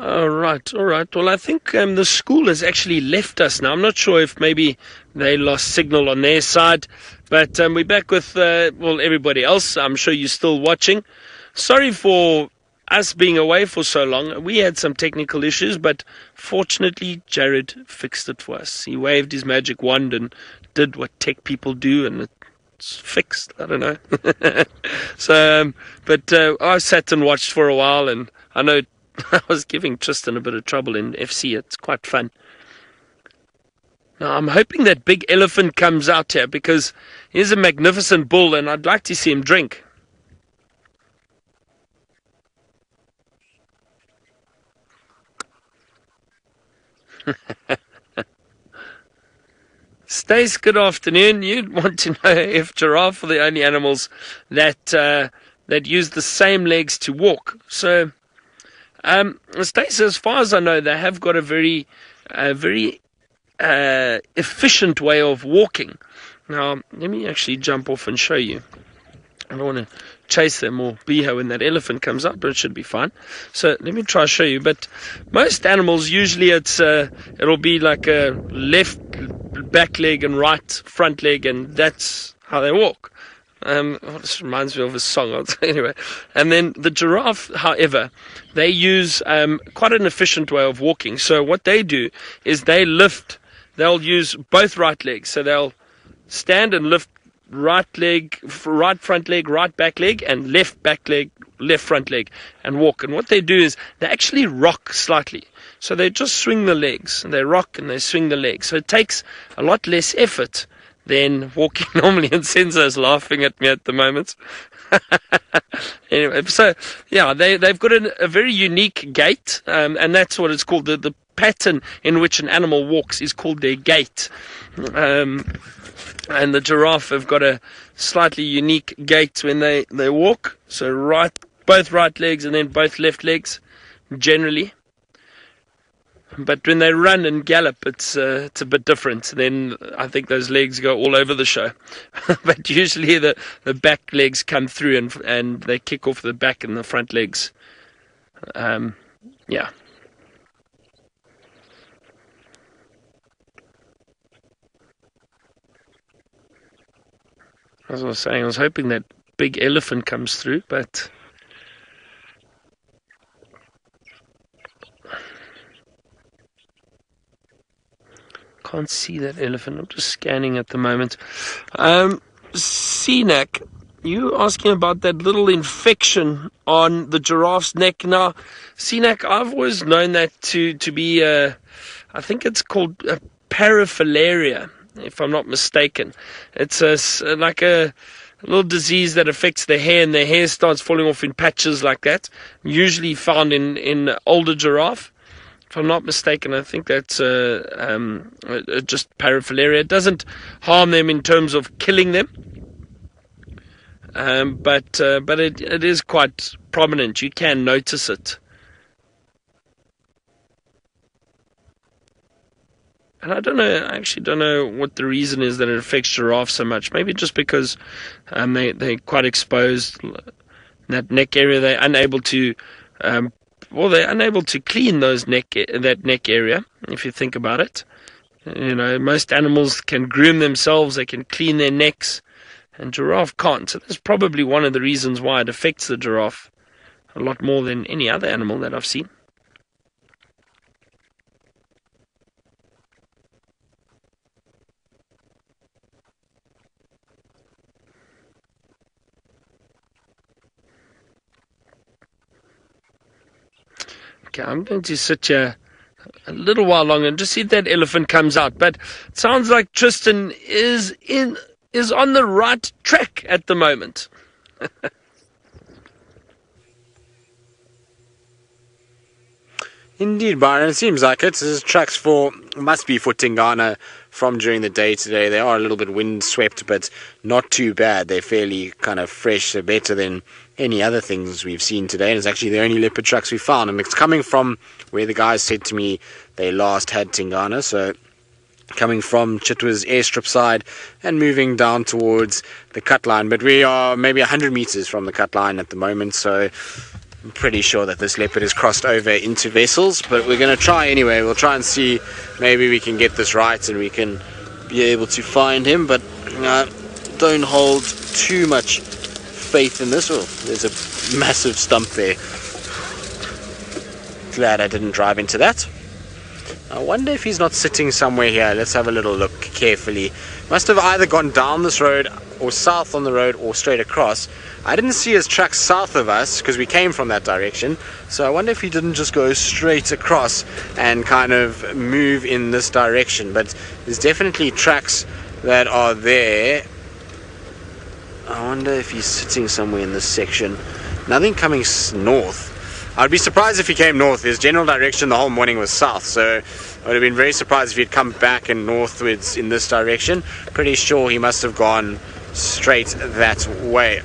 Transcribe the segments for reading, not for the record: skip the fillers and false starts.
All right, all right. Well, I think the school has actually left us now. I'm not sure if maybe they lost signal on their side, but we're back with, everybody else. I'm sure you're still watching. Sorry for us being away for so long. We had some technical issues, but fortunately, Jared fixed it for us. He waved his magic wand and did what tech people do, and it's fixed. I don't know. So, but I sat and watched for a while, and I know I was giving Tristan a bit of trouble in FC. It's quite fun. Now, I'm hoping that big elephant comes out here because he's a magnificent bull and I'd like to see him drink. Stace, good afternoon. You'd want to know if giraffe are the only animals that use the same legs to walk. So, Stace, as far as I know, they have got a very efficient way of walking. Now, let me actually jump off and show you. I don't want to chase them or be here when that elephant comes up, but it should be fine. So let me try to show you. But most animals, usually it'll be like a left back leg and right front leg, and that's how they walk. This reminds me of a song. Anyway, and then the giraffe, however, they use quite an efficient way of walking. So what they do is they'll use both right legs. So they'll stand and lift right front leg, right back leg, and left back leg, left front leg, and walk. And what they do is they actually rock slightly. So they just swing the legs, and they rock and they swing the legs. So it takes a lot less effort than walking normally. And Senzo's laughing at me at the moment. Anyway, so yeah, they've got a very unique gait, and that's what it's called. The pattern in which an animal walks is called their gait. And the giraffe have got a slightly unique gait when they walk. So both right legs and then both left legs, generally. But when they run and gallop, it's a bit different. Then I think those legs go all over the show. But usually the back legs come through and they kick off the back and the front legs. Yeah. As I was saying, I was hoping that big elephant comes through, but can't see that elephant. I'm just scanning at the moment. CNAC, you asking about that little infection on the giraffe's neck. Now, CNAC, I've always known that to be, I think it's called paraphilaria, if I'm not mistaken. It's like a little disease that affects the hair, and the hair starts falling off in patches like that, usually found in older giraffe. If I'm not mistaken, I think that's just paraphilaria. It doesn't harm them in terms of killing them, but it is quite prominent. You can notice it. And I actually don't know what the reason is that it affects giraffes so much. Maybe just because they're quite exposed. That neck area, they're unable to clean that neck area, if you think about it. You know, most animals can groom themselves, they can clean their necks, and giraffe can't. So that's probably one of the reasons why it affects the giraffe a lot more than any other animal that I've seen. Okay, I'm going to sit here a little while longer and just see if that elephant comes out. But it sounds like Tristan is on the right track at the moment. Indeed, Byron. It seems like it. This tracks must be for Tingana from during the day today. They are a little bit windswept, but not too bad. They're fairly kind of fresh, so better than any other things we've seen today. And it's actually the only leopard tracks we found. And it's coming from where the guys said to me they last had Tingana. So coming from Chitwa's airstrip side and moving down towards the cut line. But we are maybe 100 meters from the cut line at the moment. So I'm pretty sure that this leopard is crossed over into vessels, but we're going to try anyway. We'll try and see, maybe we can get this right and we can be able to find him, but don't hold too much faith in this. Oh, there's a massive stump there. Glad I didn't drive into that. I wonder if he's not sitting somewhere here. Let's have a little look carefully. Must have either gone down this road or south on the road or straight across. I didn't see his tracks south of us because we came from that direction. So I wonder if he didn't just go straight across and kind of move in this direction. But there's definitely tracks that are there. I wonder if he's sitting somewhere in this section. Nothing coming north. I'd be surprised if he came north. His general direction the whole morning was south, so I would have been very surprised if he'd come back and northwards in this direction. Pretty sure he must have gone straight that way.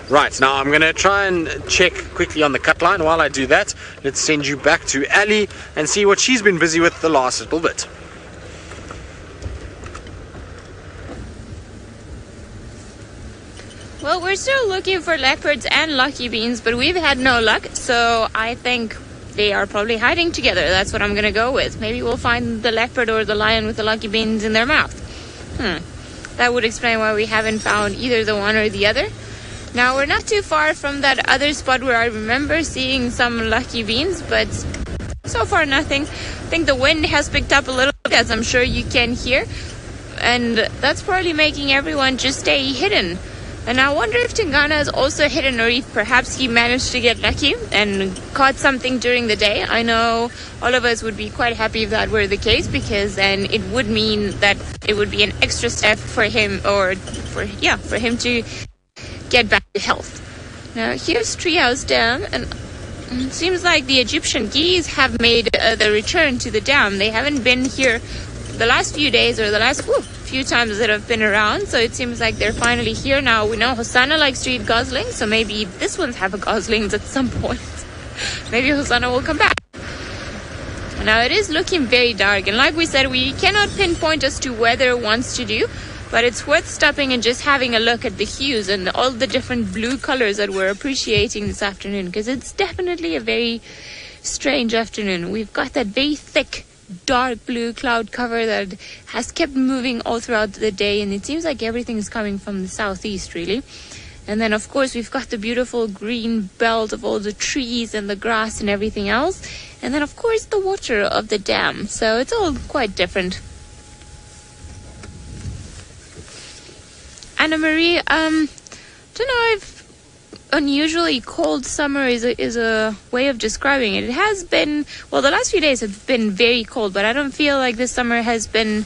Right, now I'm going to try and check quickly on the cut line. While I do that, let's send you back to Ali and see what she's been busy with the last little bit. Well, we're still looking for leopards and lucky beans, but we've had no luck, so I think they are probably hiding together. That's what I'm going to go with. Maybe we'll find the leopard or the lion with the lucky beans in their mouth. That would explain why we haven't found either the one or the other. Now, we're not too far from that other spot where I remember seeing some lucky beans, but so far nothing. I think the wind has picked up a little bit, as I'm sure you can hear, and that's probably making everyone just stay hidden. And I wonder if Tingana is also hidden, or if perhaps he managed to get lucky and caught something during the day. I know all of us would be quite happy if that were the case, because then it would mean that it would be an extra step for him, or for him to get back to health. Now here's Treehouse Dam, and it seems like the Egyptian geese have made the return to the dam. They haven't been here the last few days, or the last few times that I've been around, so it seems like they're finally here now. We know Hosanna likes to eat goslings, so maybe this one's have a goslings at some point. Maybe Hosanna will come back. Now it is looking very dark, and like we said, we cannot pinpoint as to whether wants to do, but it's worth stopping and just having a look at the hues and all the different blue colors that we're appreciating this afternoon, because it's definitely a very strange afternoon. We've got that very thick dark blue cloud cover that has kept moving all throughout the day, and it seems like everything is coming from the southeast really. And then of course we've got the beautiful green belt of all the trees and the grass and everything else, and then of course the water of the dam, so it's all quite different. Anna Marie, don't know if unusually cold summer is a way of describing it. It has been, well, the last few days have been very cold, but I don't feel like this summer has been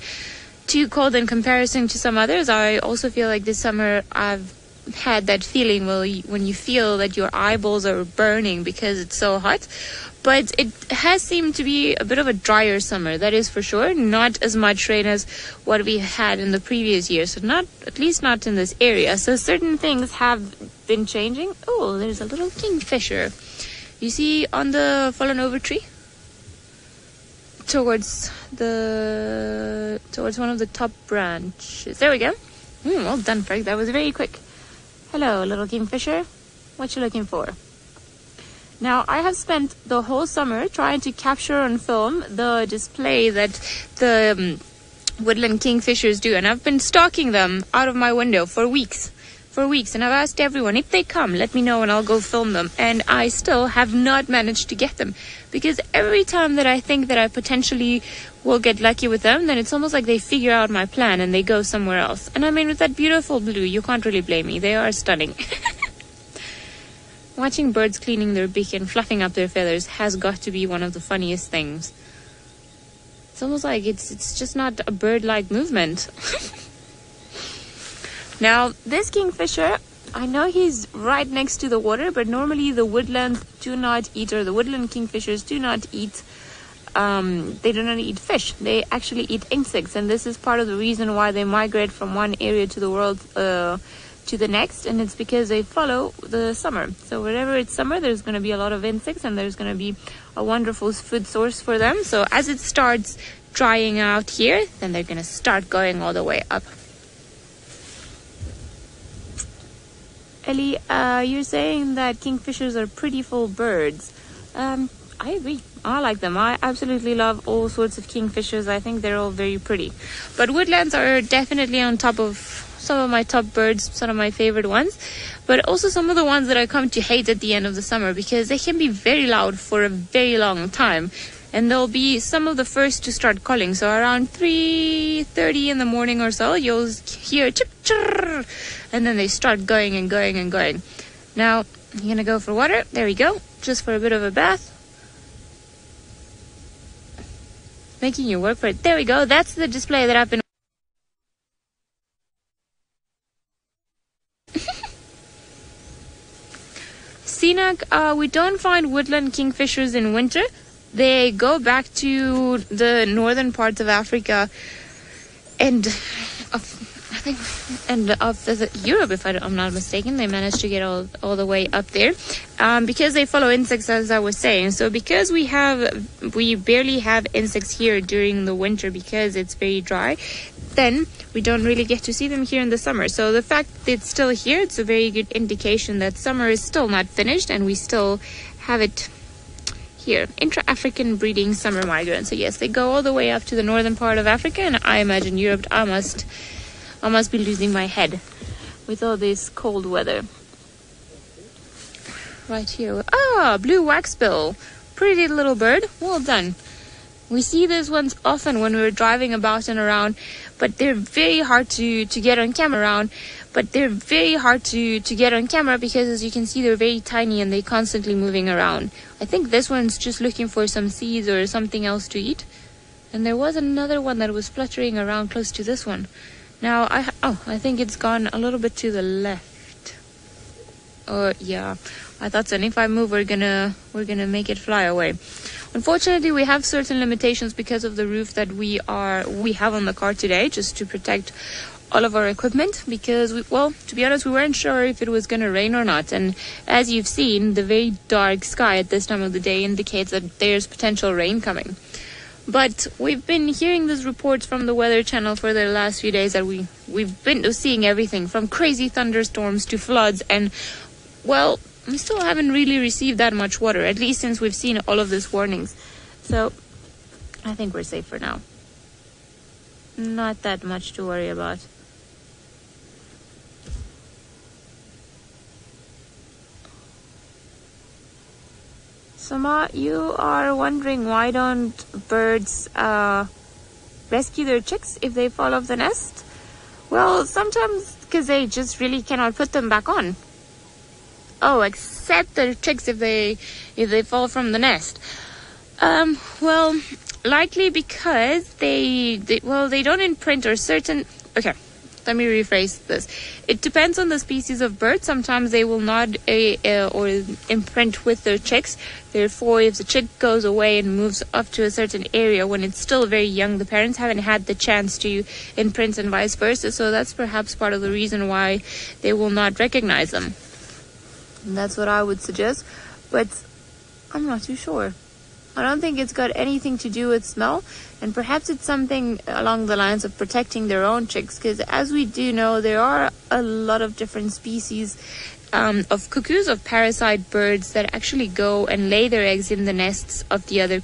too cold in comparison to some others. I also feel like this summer I've had that feeling when you feel that your eyeballs are burning because it's so hot. But it has seemed to be a bit of a drier summer, that is for sure. Not as much rain as what we had in the previous years, so at least not in this area. So certain things have been changing. Oh, there's a little kingfisher. You see on the fallen over tree? Towards one of the top branches. There we go. Well done, Frank. That was very quick. Hello, little kingfisher. What you looking for? Now, I have spent the whole summer trying to capture on film the display that the woodland kingfishers do, and I've been stalking them out of my window for weeks, and I've asked everyone, if they come, let me know and I'll go film them, and I still have not managed to get them, because every time that I think that I potentially will get lucky with them, then it's almost like they figure out my plan and they go somewhere else. And I mean, with that beautiful blue, you can't really blame me. They are stunning. Watching birds cleaning their beak and fluffing up their feathers has got to be one of the funniest things. It's almost like it's just not a bird-like movement. Now, this kingfisher, I know he's right next to the water, but normally the woodlands do not eat, or the woodland kingfishers do not eat, they do not eat fish. They actually eat insects, and this is part of the reason why they migrate from one area to the world to the next, and it's because they follow the summer. So wherever it's summer, there's going to be a lot of insects, and there's going to be a wonderful food source for them. So as it starts drying out here, then they're going to start going all the way up. Ellie, you're saying that kingfishers are prettiful birds. I agree. I like them. I absolutely love all sorts of kingfishers. I think they're all very pretty. But woodlands are definitely on top of some of my top birds, some of my favorite ones. But also some of the ones that I come to hate at the end of the summer because they can be very loud for a very long time. And they'll be some of the first to start calling. So around 3:30 in the morning or so, you'll hear chip chirr, and then they start going and going and going. Now, you're going to go for water. There we go. Just for a bit of a bath. Making you work for it. There we go. That's the display that I've been... Seanak, we don't find woodland kingfishers in winter. They go back to the northern parts of Africa and of Europe, if I'm not mistaken. They managed to get all the way up there because they follow insects, as I was saying. So because we barely have insects here during the winter because it's very dry, then we don't really get to see them here in the summer. So the fact that it's still here, it's a very good indication that summer is still not finished and we still have it here. Intra-African breeding summer migrant. So yes, they go all the way up to the northern part of Africa, and I imagine Europe. I must be losing my head with all this cold weather. Right here. Blue waxbill. Pretty little bird. Well done. We see these ones often when we're driving about and around, but they're very hard to get on camera because, as you can see, they're very tiny and they're constantly moving around. I think this one's just looking for some seeds or something else to eat. And there was another one that was fluttering around close to this one. Now, I think it's gone a little bit to the left. Yeah, I thought so. And if I move, we're gonna make it fly away. Unfortunately, we have certain limitations because of the roof that we have on the car today, just to protect all of our equipment, because to be honest, we weren't sure if it was going to rain or not. And as you've seen, the very dark sky at this time of the day indicates that there's potential rain coming. But we've been hearing these reports from the Weather Channel for the last few days that we've been seeing everything from crazy thunderstorms to floods, and we still haven't really received that much water, at least since we've seen all of these warnings. So I think we're safe for now. Not that much to worry about. Sama, you are wondering why don't birds rescue their chicks if they fall off the nest? Well, sometimes because they just really cannot put them back on. Oh, except the chicks if they fall from the nest. Well, likely because they don't imprint or certain... Okay, let me rephrase this. It depends on the species of bird. Sometimes they will not or imprint with their chicks. Therefore, if the chick goes away and moves up to a certain area when it's still very young, the parents haven't had the chance to imprint and vice versa. So that's perhaps part of the reason why they will not recognize them. And that's what I would suggest. But I'm not too sure. I don't think it's got anything to do with smell, and perhaps it's something along the lines of protecting their own chicks, because as we do know, there are a lot of different species of cuckoos, of parasite birds that actually go and lay their eggs in the nests of the other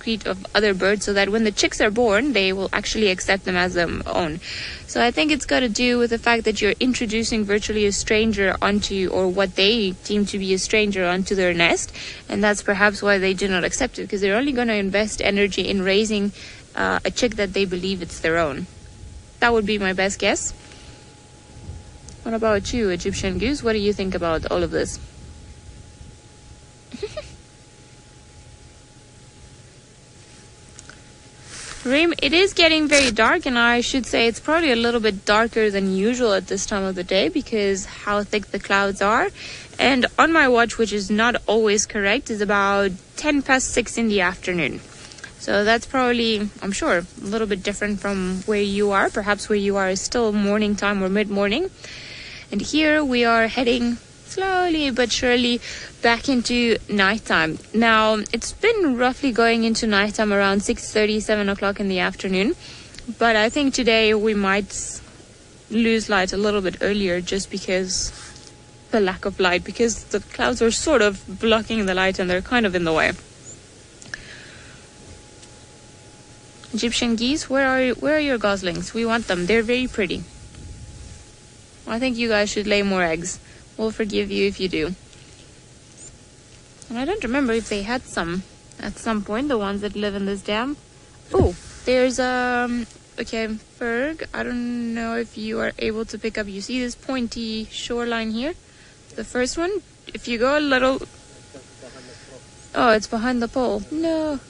birds, so that when the chicks are born, they will actually accept them as their own. So I think it's got to do with the fact that you're introducing virtually a stranger onto, or what they deem to be a stranger, onto their nest, and that's perhaps why they do not accept it, because they're only going to invest energy in raising a chick that they believe it's their own. That would be my best guess. What about you, Egyptian Goose? What do you think about all of this? Reem, it is getting very dark, and I should say it's probably a little bit darker than usual at this time of the day because how thick the clouds are. And on my watch, which is not always correct, is about 6:10 in the afternoon. So that's probably, I'm sure, a little bit different from where you are. Perhaps where you are is still morning time or mid-morning. And here we are heading slowly but surely back into nighttime. Now, it's been roughly going into nighttime around 6:30, 7 o'clock in the afternoon. But I think today we might lose light a little bit earlier just because the lack of light, because the clouds are sort of blocking the light and they're kind of in the way. Egyptian geese, where are your goslings? We want them. They're very pretty. I think you guys should lay more eggs. We'll forgive you if you do. And I don't remember if they had some at some point, the ones that live in this dam. Oh, there's okay, Ferg, I don't know if you are able to pick up. You see this pointy shoreline here? The first one, if you go a little... Oh, it's behind the pole. No.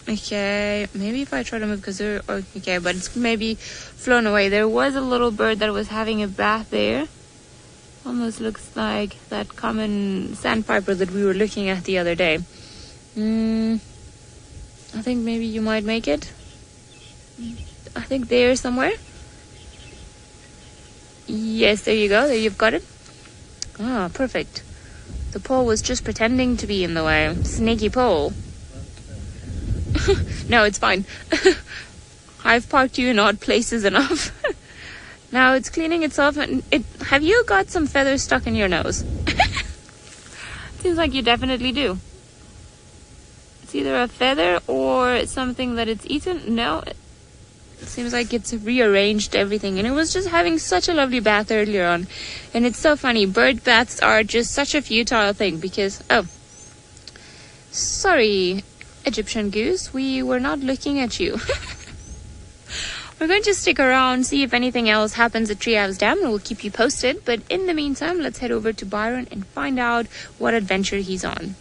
Okay, maybe if I try to move, because they're... Okay, but it's maybe flown away. There was a little bird that was having a bath there. Almost looks like that common sandpiper that we were looking at the other day. I think maybe you might make it. I think there somewhere. Yes, there you go. There, you've got it. Ah, perfect. The pole was just pretending to be in the way. Snaky pole. No, it's fine. I've parked you in odd places enough. Now it's cleaning itself. And have you got some feathers stuck in your nose? Seems like you definitely do. It's either a feather or something that it's eaten. No, it seems like it's rearranged everything. And it was just having such a lovely bath earlier on. And it's so funny. Bird baths are just such a futile thing because... Oh, sorry, Egyptian goose. We were not looking at you. We're going to stick around, see if anything else happens at Treehouse Dam, and we'll keep you posted. But in the meantime, let's head over to Byron and find out what adventure he's on.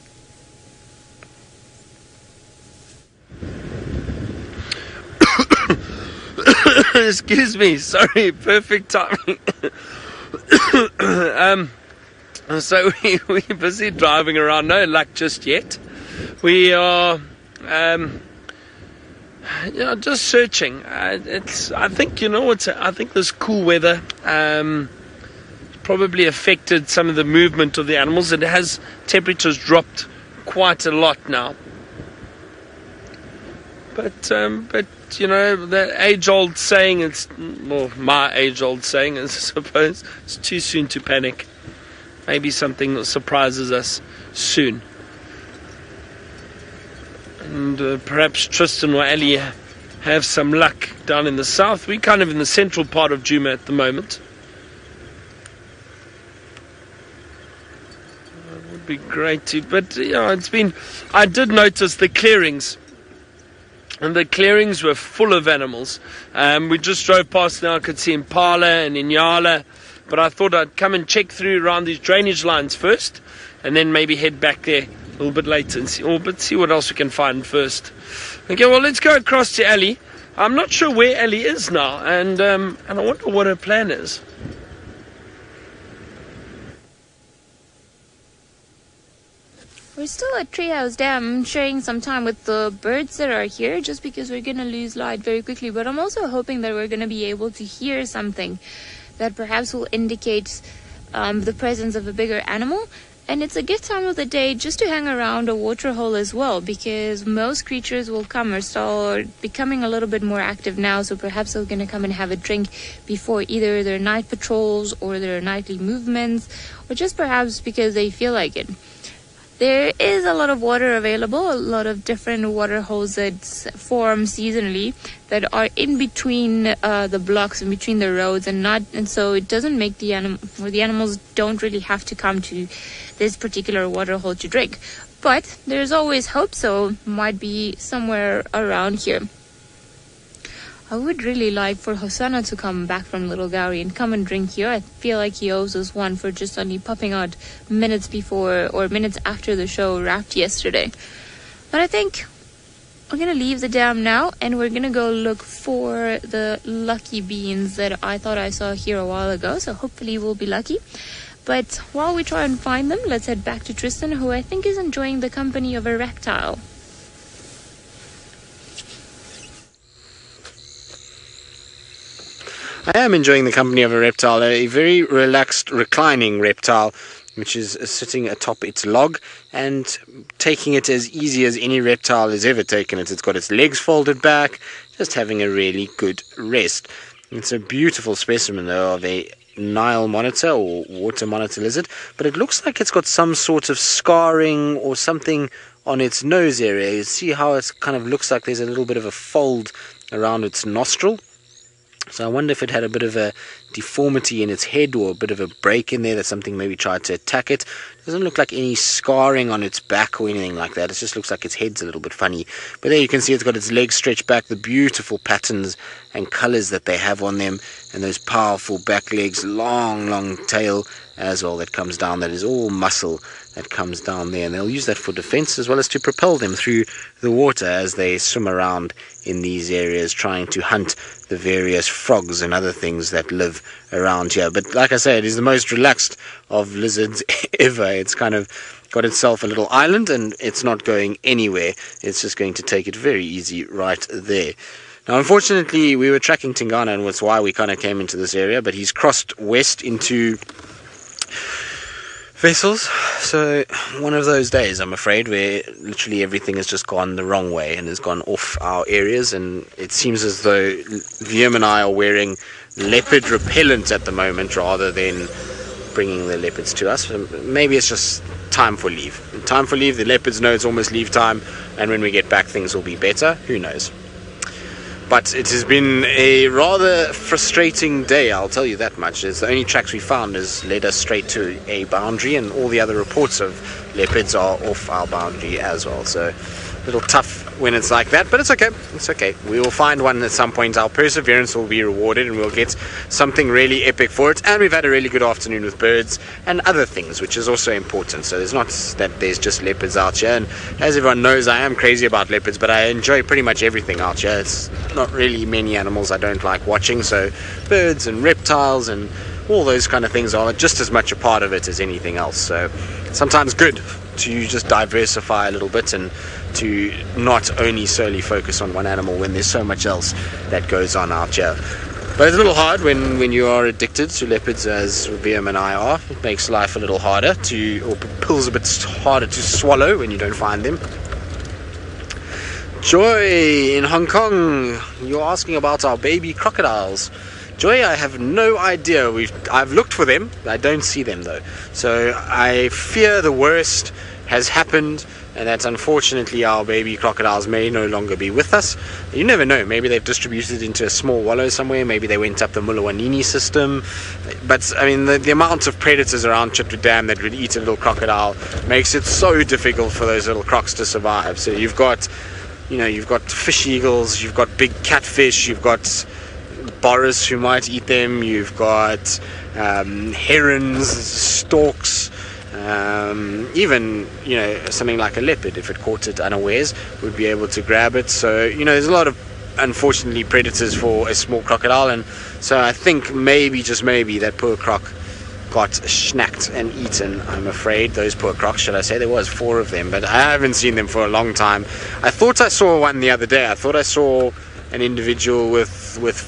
Excuse me, sorry, perfect timing. So we're busy driving around, no luck just yet. We are just searching. I think, I think this cool weather probably affected some of the movement of the animals. It has, temperatures dropped quite a lot now. But the age-old saying, my age-old saying, I suppose, it's too soon to panic. Maybe something that surprises us soon. And perhaps Tristan or Ali have some luck down in the south. We're kind of in the central part of Djuma at the moment. It would be great to, but I did notice the clearings. And the clearings were full of animals. We just drove past now. I could see Impala and Inyala. But I thought I'd come and check through around these drainage lines first. And then maybe head back there a little bit later and see what else we can find first. Okay, well, let's go across to Ali. I'm not sure where Ali is now. And I wonder what her plan is. We're still at Treehouse Dam, sharing some time with the birds that are here, just because we're going to lose light very quickly. But I'm also hoping that we're going to be able to hear something that perhaps will indicate the presence of a bigger animal. And it's a good time of the day just to hang around a water hole as well, because most creatures will come or start becoming a little bit more active now. So perhaps they're going to come and have a drink before either their night patrols or their nightly movements, or just perhaps because they feel like it. There is a lot of water available, a lot of different water holes that form seasonally that are in between the blocks, in between the roads, and so it doesn't make the animals don't really have to come to this particular water hole to drink. But there's always hope, so might be somewhere around here. I would really like for Hosanna to come back from Little Gowrie and come and drink here. I feel like he owes us one for just only popping out minutes before or minutes after the show wrapped yesterday. But I think we're going to leave the dam now and we're going to go look for the lucky beans that I thought I saw here a while ago. So hopefully we'll be lucky. But while we try and find them, let's head back to Tristan, who I think is enjoying the company of a reptile. I am enjoying the company of a reptile, a very relaxed, reclining reptile, which is sitting atop its log and taking it as easy as any reptile has ever taken it. It's got its legs folded back, just having a really good rest. It's a beautiful specimen, though, of a Nile monitor or water monitor lizard, but it looks like it's got some sort of scarring or something on its nose area. You see how it kind of looks like there's a little bit of a fold around its nostril. So I wonder if it had a bit of a deformity in its head or a bit of a break in there that something maybe tried to attack it. Doesn't look like any scarring on its back or anything like that. It just looks like its head's a little bit funny. But there you can see it's got its legs stretched back, the beautiful patterns and colors that they have on them, and those powerful back legs, long tail as well that comes down. That is all muscle that comes down there, and they'll use that for defense as well as to propel them through the water as they swim around in these areas trying to hunt the various frogs and other things that live around here. But like I say, it is the most relaxed of lizards ever. It's kind of got itself a little island and it's not going anywhere. It's just going to take it very easy right there. Now, unfortunately, we were tracking Tingana, and that's why we kind of came into this area, but he's crossed west into vessels. So one of those days, I'm afraid, where literally everything has just gone the wrong way and has gone off our areas, and it seems as though Liam and I are wearing leopard repellent at the moment rather than bringing the leopards to us. Maybe it's just time for leave. Time for leave. The leopards know it's almost leave time, and when we get back things will be better. Who knows? But it has been a rather frustrating day, I'll tell you that much. It's the only tracks we found has led us straight to a boundary, and all the other reports of leopards are off our boundary as well. So a little tough when it's like that, but it's okay. It's okay. We will find one at some point. Our perseverance will be rewarded, and we'll get something really epic for it. And we've had a really good afternoon with birds and other things, which is also important. So there's not that there's just leopards out here. And as everyone knows, I am crazy about leopards, but I enjoy pretty much everything out here. It's not really many animals I don't like watching. So birds and reptiles and all those kind of things are just as much a part of it as anything else. So sometimes good to just diversify a little bit and to not only solely focus on one animal when there's so much else that goes on out here. But it's a little hard when you are addicted to leopards, as Liam and I are. It makes life a little harder or pills a bit harder to swallow when you don't find them. Joy in Hong Kong, you're asking about our baby crocodiles. Joy, I have no idea. I've looked for them. I don't see them though. So I fear the worst has happened, and that unfortunately our baby crocodiles may no longer be with us. You never know. Maybe they've distributed into a small wallow somewhere. Maybe they went up the Mulawanini system. But I mean, the amount of predators around Chitwa Dam that would eat a little crocodile makes it so difficult for those little crocs to survive. So you've got fish eagles, you've got big catfish, you've got boris who might eat them, you've got herons, storks, even something like a leopard, if it caught it unawares, would be able to grab it. So there's a lot of, unfortunately, predators for a small crocodile, and so I think maybe, just maybe, that poor croc got snacked and eaten. I'm afraid those poor crocs, should I say. There was 4 of them, but I haven't seen them for a long time. I thought I saw one the other day. I thought I saw an individual with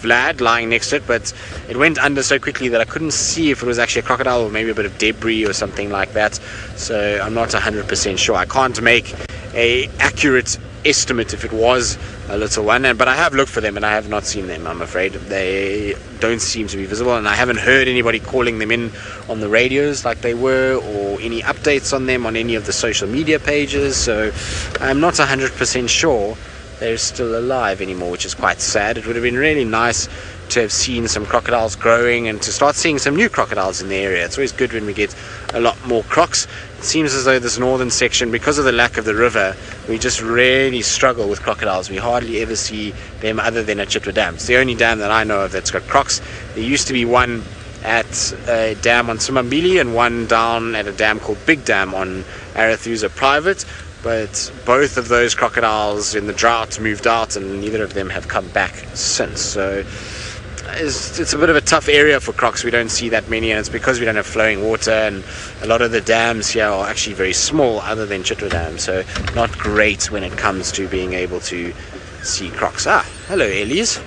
Vlad lying next to it, but it went under so quickly that I couldn't see if it was actually a crocodile or maybe a bit of debris or something like that. So I'm not 100% sure. I can't make a accurate estimate if it was a little one, but I have looked for them and I have not seen them. I'm afraid they don't seem to be visible, and I haven't heard anybody calling them in on the radios like they were, or any updates on them on any of the social media pages. So I'm not 100% sure they're still alive anymore, which is quite sad. It would have been really nice to have seen some crocodiles growing and to start seeing some new crocodiles in the area. It's always good when we get a lot more crocs. It seems as though this northern section, because of the lack of the river, we just really struggle with crocodiles. We hardly ever see them other than at Chitwa Dam. It's the only dam that I know of that's got crocs. There used to be one at a dam on Sumambili and one down at a dam called Big Dam on Arathusa Private, but both of those crocodiles in the drought moved out and neither of them have come back since. So it's a bit of a tough area for crocs. We don't see that many, and it's because we don't have flowing water, and a lot of the dams here are actually very small other than Chitwa Dam, so not great when it comes to being able to see crocs. Hello Ellies.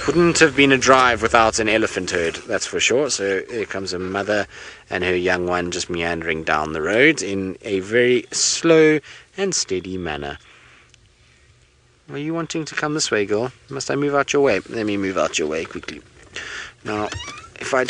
Wouldn't have been a drive without an elephant herd, that's for sure. So here comes a mother and her young one just meandering down the road in a very slow and steady manner. Are you wanting to come this way, girl? Must I move out your way? Let me move out your way quickly. Now, if I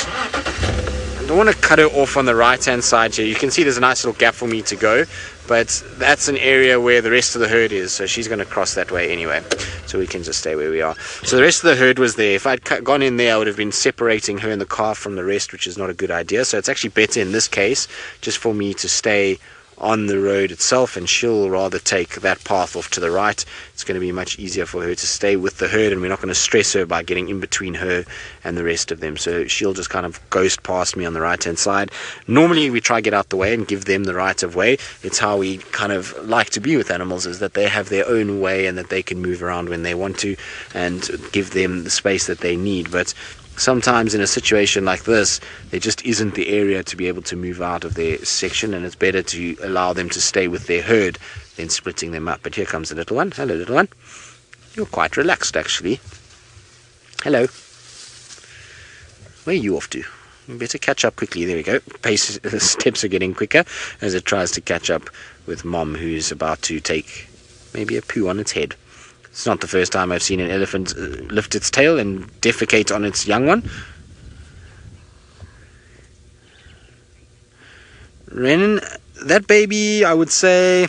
don't want to cut her off on the right-hand side here. You can see there's a nice little gap for me to go, but that's an area where the rest of the herd is, so she's going to cross that way anyway. So we can just stay where we are. So the rest of the herd was there. If I'd gone in there, I would have been separating her and the calf from the rest, which is not a good idea. So it's actually better in this case just for me to stay on the road itself, and she'll rather take that path off to the right. It's going to be much easier for her to stay with the herd, and we're not going to stress her by getting in between her and the rest of them. So she'll just kind of ghost past me on the right hand side. Normally we try to get out the way and give them the right of way. It's how we kind of like to be with animals, is that they have their own way and that they can move around when they want to, and give them the space that they need. But sometimes in a situation like this, there just isn't the area to be able to move out of their section, and it's better to allow them to stay with their herd than splitting them up. But here comes the little one. Hello, little one. You're quite relaxed, actually. Hello. Where are you off to? You better catch up quickly. There we go. Steps are getting quicker as it tries to catch up with Mom, who's about to take maybe a poo on its head. It's not the first time I've seen an elephant lift its tail and defecate on its young one. Renan, that baby, I would say,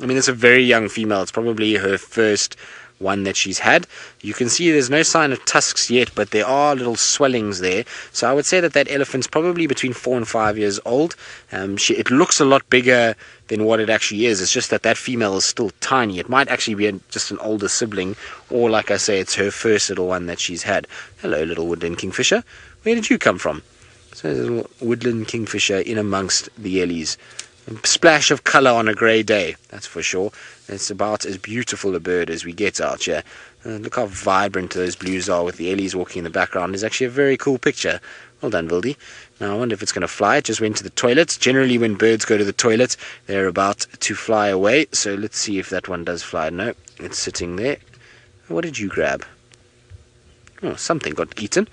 I mean, it's a very young female. It's probably her first one that she's had. You can see there's no sign of tusks yet, but there are little swellings there. So I would say that that elephant's probably between 4 and 5 years old. It looks a lot bigger than what it actually is. It's just that that female is still tiny. It might actually be just an older sibling, or like I say, it's her first little one that she's had. Hello, little woodland kingfisher. Where did you come from? So there's a little woodland kingfisher in amongst the ellies. A splash of colour on a grey day, that's for sure. It's about as beautiful a bird as we get out here. Look how vibrant those blues are with the ellies walking in the background. It's actually a very cool picture. Well done, Vildy. Now I wonder if it's going to fly. It just went to the toilet. Generally when birds go to the toilet, they're about to fly away. So let's see if that one does fly. No, it's sitting there. What did you grab? Oh, something got eaten.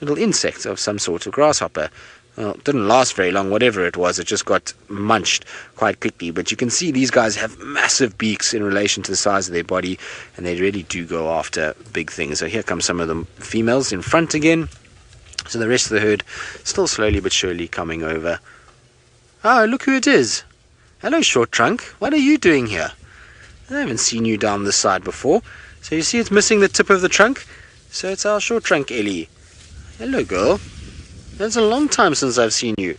Little insect of some sort, a grasshopper. Well, it didn't last very long, whatever it was. It just got munched quite quickly. But you can see these guys have massive beaks in relation to the size of their body, and they really do go after big things. So here come some of the females in front again. So the rest of the herd still slowly but surely coming over. Oh, look who it is. Hello, short trunk. What are you doing here? I haven't seen you down this side before. So you see it's missing the tip of the trunk. So it's our short trunk Ellie. Hello, girl. It's a long time since I've seen you.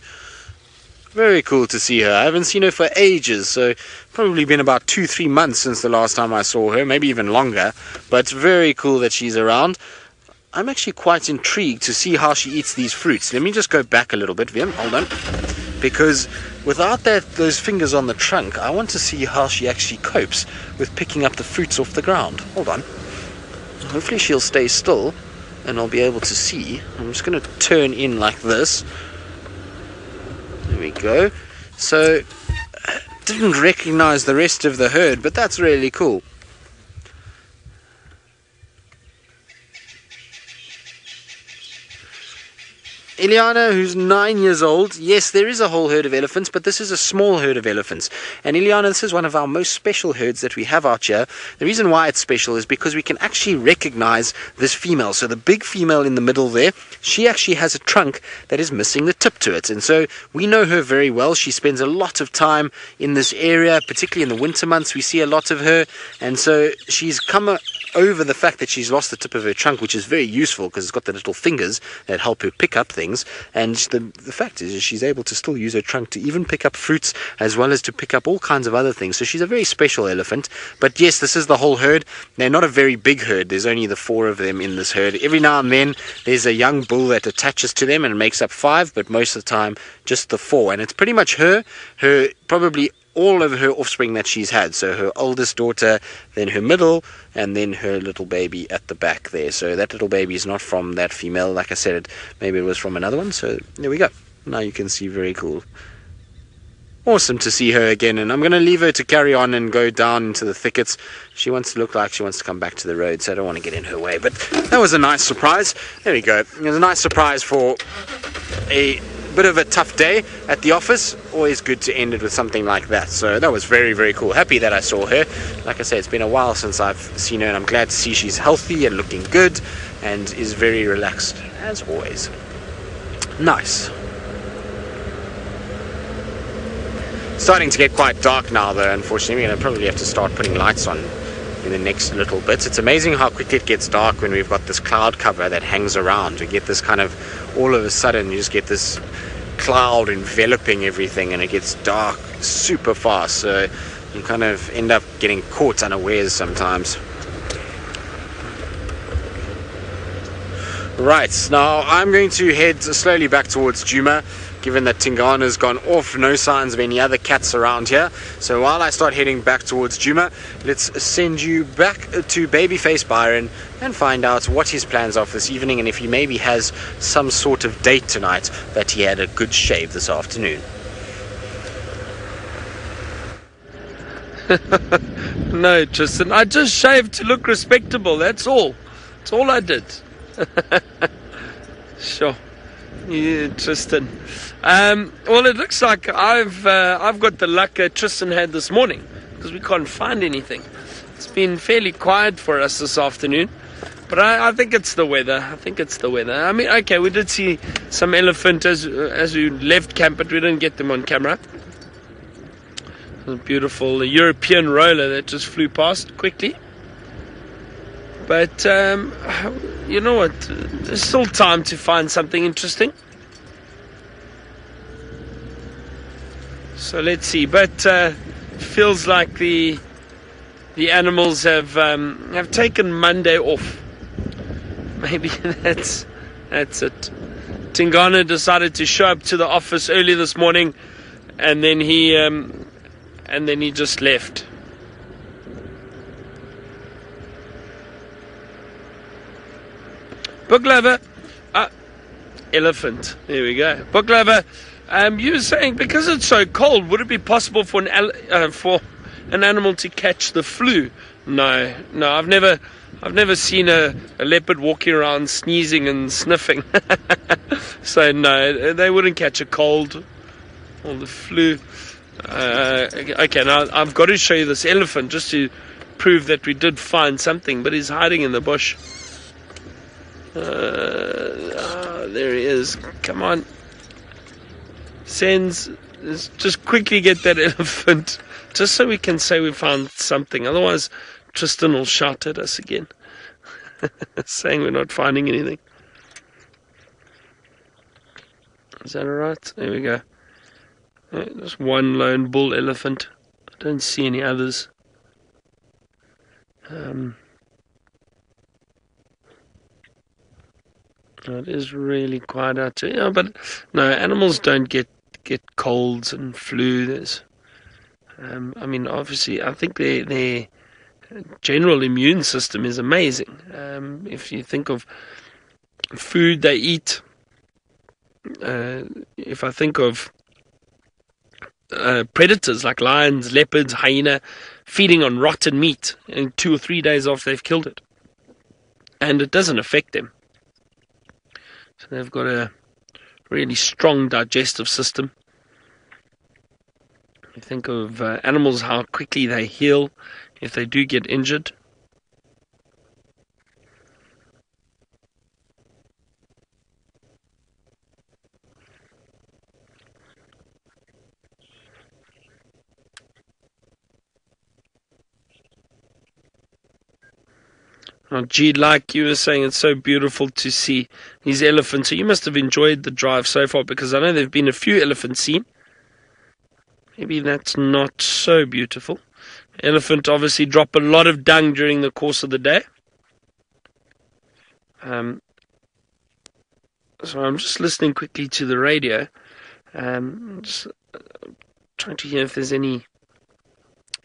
Very cool to see her. I haven't seen her for ages, so probably been about 2-3 months since the last time I saw her, maybe even longer. But very cool that she's around. I'm actually quite intrigued to see how she eats these fruits. Let me just go back a little bit, Vim. Hold on. Because without those fingers on the trunk, I want to see how she actually copes with picking up the fruits off the ground. Hold on. Hopefully she'll stay still, and I'll be able to see. I'm just going to turn in like this. There we go. So, didn't recognize the rest of the herd, but that's really cool. Ileana, who's 9 years old, yes, there is a whole herd of elephants, but this is a small herd of elephants. And Ileana, this is one of our most special herds that we have out here. The reason why it's special is because we can actually recognize this female. So the big female in the middle there, she actually has a trunk that is missing the tip to it. And so we know her very well. She spends a lot of time in this area, particularly in the winter months. We see a lot of her. And so she's come over the fact that she's lost the tip of her trunk, which is very useful because it's got the little fingers that help her pick up things. And the fact is she's able to still use her trunk to even pick up fruits as well as to pick up all kinds of other things. So she's a very special elephant. But yes, this is the whole herd. They're not a very big herd. There's only the 4 of them in this herd. Every now and then there's a young bull that attaches to them and makes up 5, but most of the time just the 4. And it's pretty much her probably all of her offspring that she's had. So her oldest daughter, then her middle, and then her little baby at the back there. So that little baby is not from that female. Like I said, maybe it was from another one. So there we go. Now you can see. Very cool. Awesome to see her again. And I'm going to leave her to carry on and go down into the thickets. She wants to look like she wants to come back to the road, so I don't want to get in her way. But that was a nice surprise. There we go. It was a nice surprise for a bit of a tough day at the office, always good to end it with something like that. So that was very, very cool. Happy that I saw her. Like I say, it's been a while since I've seen her, and I'm glad to see she's healthy and looking good and is very relaxed as always. Nice. Starting to get quite dark now though, unfortunately. We're going to probably have to start putting lights on in the next little bit. It's amazing how quickly it gets dark when we've got this cloud cover that hangs around. We get this kind of, all of a sudden you just get this cloud enveloping everything and it gets dark super fast, so you kind of end up getting caught unawares sometimes. Right, now I'm going to head slowly back towards Djuma, given that Tingana's gone off, no signs of any other cats around here. So while I start heading back towards Djuma, let's send you back to Babyface Byron and find out what his plans are for this evening, and if he maybe has some sort of date tonight that he had a good shave this afternoon. No, Tristan, I just shaved to look respectable, that's all. That's all I did. Sure. Yeah, Tristan. Well, it looks like I've got the luck Tristan had this morning, because we can't find anything. It's been fairly quiet for us this afternoon, but I think it's the weather. I mean, okay, we did see some elephant as we left camp, but we didn't get them on camera. A beautiful European roller that just flew past quickly. But you know what? There's still time to find something interesting. So let's see. But feels like the animals have taken Monday off. Maybe that's it. Tingana decided to show up to the office early this morning, and then he just left. Book lover, elephant. There we go. Book lover. You were saying because it's so cold, would it be possible for an animal to catch the flu? No. I've never seen a leopard walking around sneezing and sniffing. So no, they wouldn't catch a cold or the flu. Okay, now I've got to show you this elephant just to prove that we did find something, but he's hiding in the bush. There he is. Come on. Let's just quickly get that elephant, just so we can say we found something. Otherwise, Tristan will shout at us again, saying we're not finding anything. Is that alright? There we go. There's one lone bull elephant. I don't see any others. It is really quiet out here. Yeah, but no, animals don't get colds and flu. There's, I mean, obviously, I think their general immune system is amazing. If you think of food they eat, if I think of predators like lions, leopards, hyena, feeding on rotten meat, and 2 or 3 days after they've killed it, and it doesn't affect them. So they've got a really strong digestive system. You think of animals, how quickly they heal if they do get injured. Oh, gee, like you were saying, it's so beautiful to see these elephants. So you must have enjoyed the drive so far, because I know there have been a few elephants seen. Maybe that's not so beautiful. Elephant obviously drop a lot of dung during the course of the day. So I'm just listening quickly to the radio. Just trying to hear if there's any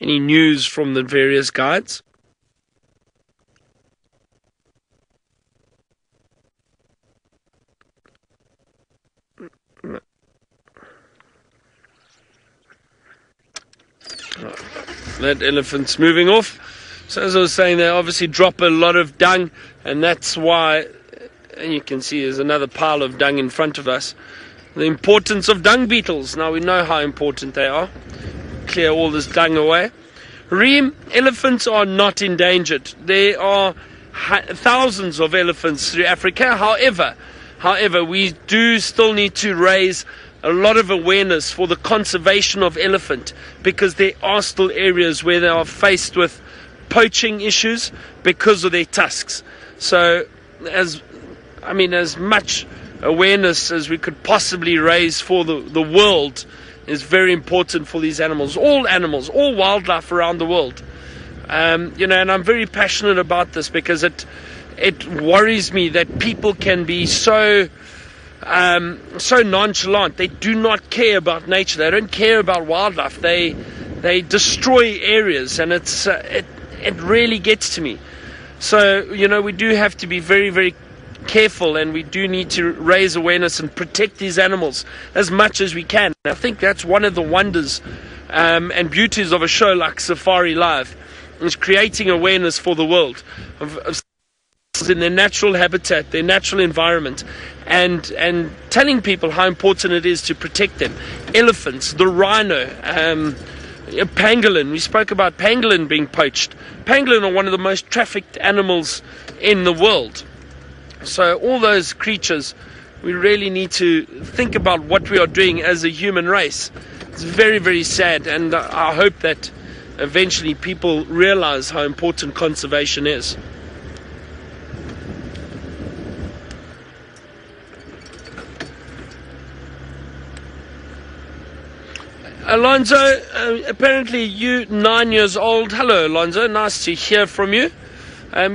news from the various guides. That elephant's moving off. So as I was saying, they obviously drop a lot of dung, and that's why, and you can see there's another pile of dung in front of us. The importance of dung beetles. Now we know how important they are. Clear all this dung away. Reem, elephants are not endangered. There are thousands of elephants through Africa. However, we do still need to raise a lot of awareness for the conservation of elephant, because there are still areas where they are faced with poaching issues because of their tusks. So as much awareness as we could possibly raise for the world is very important for these animals, all wildlife around the world. And I'm very passionate about this, because it worries me that people can be so nonchalant. They do not care about nature. They don't care about wildlife. They destroy areas, and it really gets to me. So we do have to be very, very careful, and we do need to raise awareness and protect these animals as much as we can. I think that's one of the wonders and beauties of a show like Safari Live, is creating awareness for the world of in their natural habitat, their natural environment, and telling people how important it is to protect them. Elephants, the rhino, pangolin. We spoke about pangolin being poached. Pangolin are one of the most trafficked animals in the world. So all those creatures, we really need to think about what we are doing as a human race. It's very, very sad, and I hope that eventually people realize how important conservation is. Alonzo, apparently you 9 years old. Hello, Alonzo. Nice to hear from you.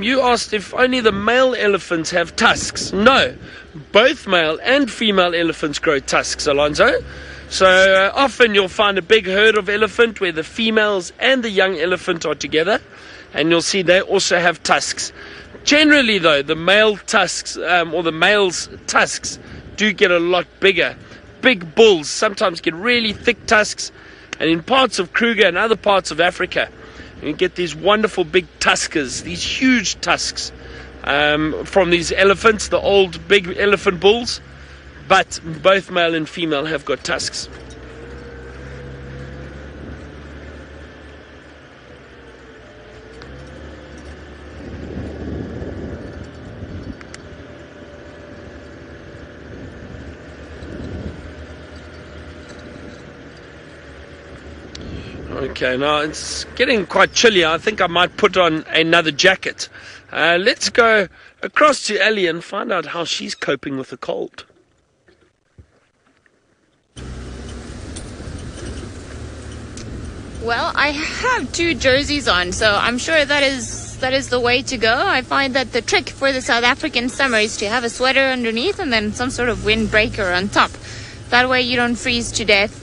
You asked if only the male elephants have tusks. No, both male and female elephants grow tusks, Alonzo. So often you'll find a big herd of elephant where the females and the young elephant are together, and you'll see they also have tusks. Generally, though, the male tusks or the male's tusks do get a lot bigger. Big bulls sometimes get really thick tusks, and in parts of Kruger and other parts of Africa, you get these wonderful big tuskers, these huge tusks from these elephants, the old big elephant bulls. But both male and female have got tusks. Okay, now it's getting quite chilly. I think I might put on another jacket. Let's go across to Ellie and find out how she's coping with the cold. Well, I have 2 jerseys on, so I'm sure that is the way to go. I find that the trick for the South African summer is to have a sweater underneath and then some sort of windbreaker on top. That way you don't freeze to death,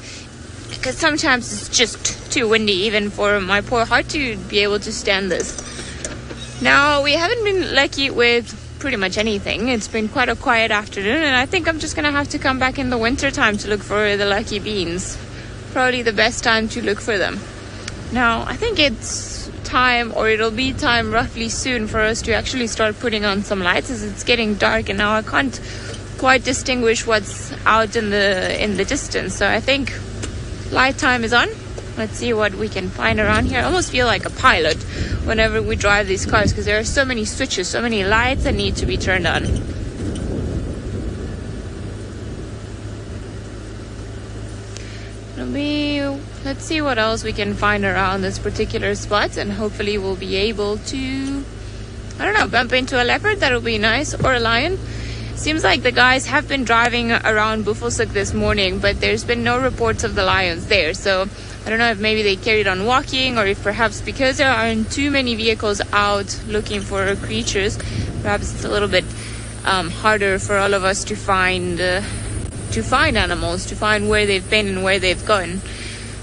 because sometimes it's just too windy even for my poor heart to be able to stand this. Now, we haven't been lucky with pretty much anything. It's been quite a quiet afternoon, and I think I'm just going to have to come back in the winter time to look for the lucky beans. Probably the best time to look for them. Now, I think it's time, or it'll be time roughly soon, for us to actually start putting on some lights, as it's getting dark and now I can't quite distinguish what's out in the distance. So I think light time is on. Let's see what we can find around here. I almost feel like a pilot whenever we drive these cars, because there are so many switches, so many lights that need to be turned on. Let's see what else we can find around this particular spot, and hopefully we'll be able to, I don't know, bump into a leopard. That'll be nice, or a lion. Seems like the guys have been driving around Buffelshoek this morning, but there's been no reports of the lions there. So I don't know if maybe they carried on walking, or if perhaps because there aren't too many vehicles out looking for creatures, perhaps it's a little bit harder for all of us to find animals, to find where they've been and where they've gone.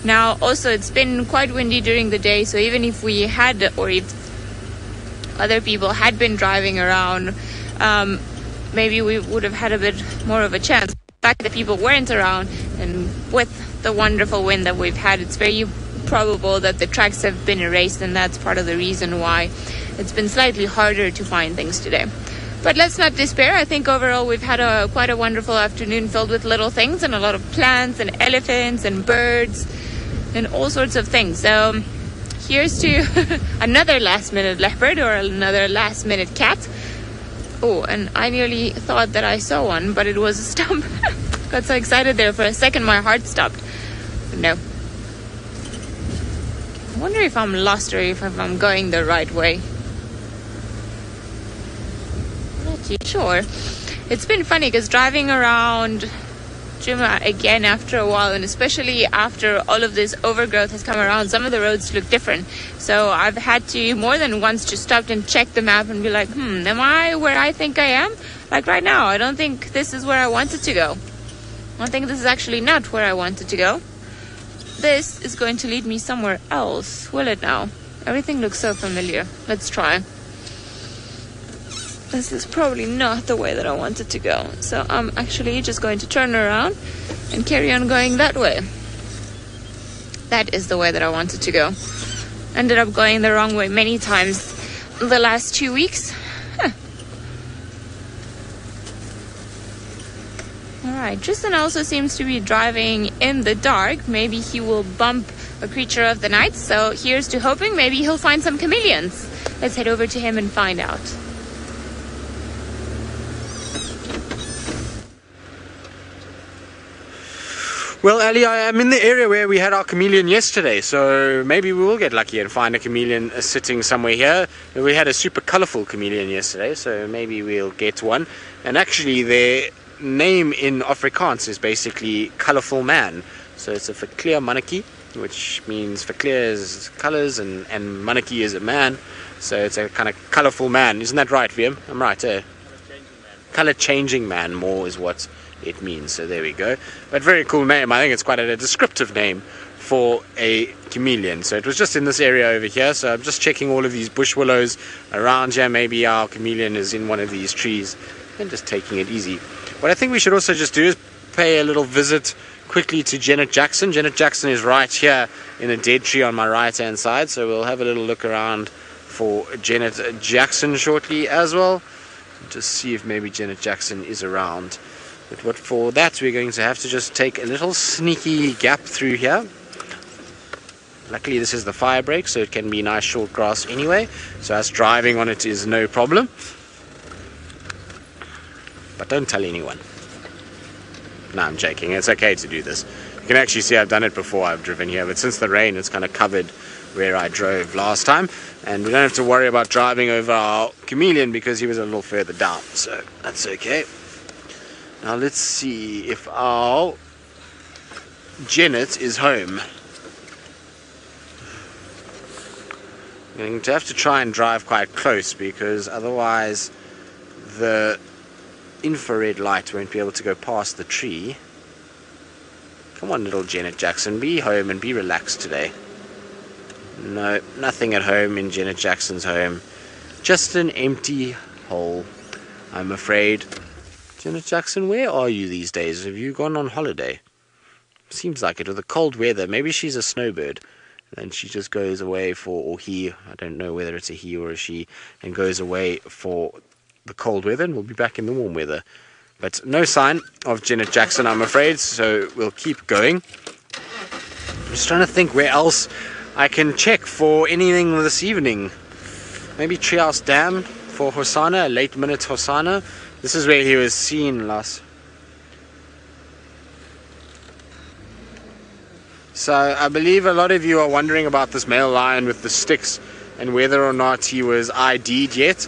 Now, also, it's been quite windy during the day, so even if we had, or if other people had been driving around, maybe we would have had a bit more of a chance. The fact that people weren't around, and with the wonderful wind that we've had, it's very probable that the tracks have been erased, and that's part of the reason why it's been slightly harder to find things today. But let's not despair. I think overall we've had quite a wonderful afternoon filled with little things and a lot of plants and elephants and birds and all sorts of things. So here's to another last minute leopard or another last minute cat. Oh, and I nearly thought that I saw one, but it was a stump. Got so excited there for a second my heart stopped. But no. I wonder if I'm lost or if I'm going the right way. Not too sure. It's been funny because driving around Djuma again after a while, and especially after all of this overgrowth has come around, some of the roads look different. So I've had to more than once just stop and check the map and be like, am I where I think I am? Like right now, I don't think this is where I wanted to go. I think this is actually not where I wanted to go. This is going to lead me somewhere else, will it now? Everything looks so familiar. Let's try. This is probably not the way that I wanted to go. So I'm actually just going to turn around and carry on going that way. That is the way that I wanted to go. Ended up going the wrong way many times the last 2 weeks. Alright, Tristan also seems to be driving in the dark. Maybe he will bump a creature of the night. So here's to hoping maybe he'll find some chameleons. Let's head over to him and find out. Well, Ali, I am in the area where we had our chameleon yesterday, so maybe we will get lucky and find a chameleon sitting somewhere here. We had a super colourful chameleon yesterday, so maybe we'll get one. And actually, their name in Afrikaans is basically colourful man. So it's a verkleer mannetjie, which means verkleer is colours and mannetjie is a man. So it's a kind of colourful man. Isn't that right, Wiem? I'm right, eh? Colour changing man more is what it means. So there we go. But very cool name. I think it's quite a descriptive name for a chameleon. So it was just in this area over here. So I'm just checking all of these bush willows around here. Maybe our chameleon is in one of these trees and just taking it easy. What I think we should also just do is pay a little visit quickly to Janet Jackson. Janet Jackson is right here in a dead tree on my right hand side. So we'll have a little look around for Janet Jackson shortly as well. Just see if maybe Janet Jackson is around. But for that, we're going to have to just take a little sneaky gap through here. Luckily, this is the fire break, so it can be nice short grass anyway. So us driving on it is no problem. But don't tell anyone. No, I'm joking. It's okay to do this. You can actually see I've done it before. I've driven here, but since the rain, it's kind of covered where I drove last time. And we don't have to worry about driving over our chameleon because he was a little further down. So that's okay. Now let's see if our Janet is home. I'm going to have to try and drive quite close because otherwise the infrared light won't be able to go past the tree. Come on, little Janet Jackson, be home and be relaxed today. No, nothing at home in Janet Jackson's home. Just an empty hole, I'm afraid. Janet Jackson, where are you these days? Have you gone on holiday? Seems like it, with the cold weather. Maybe she's a snowbird. And she just goes away for, or he, I don't know whether it's a he or a she, and goes away for the cold weather, and we'll be back in the warm weather. But no sign of Janet Jackson, I'm afraid, so we'll keep going. I'm just trying to think where else I can check for anything this evening. Maybe Treehouse Dam for Hosanna, a late minute Hosanna. This is where he was seen last. So I believe a lot of you are wondering about this male lion with the sticks and whether or not he was ID'd yet.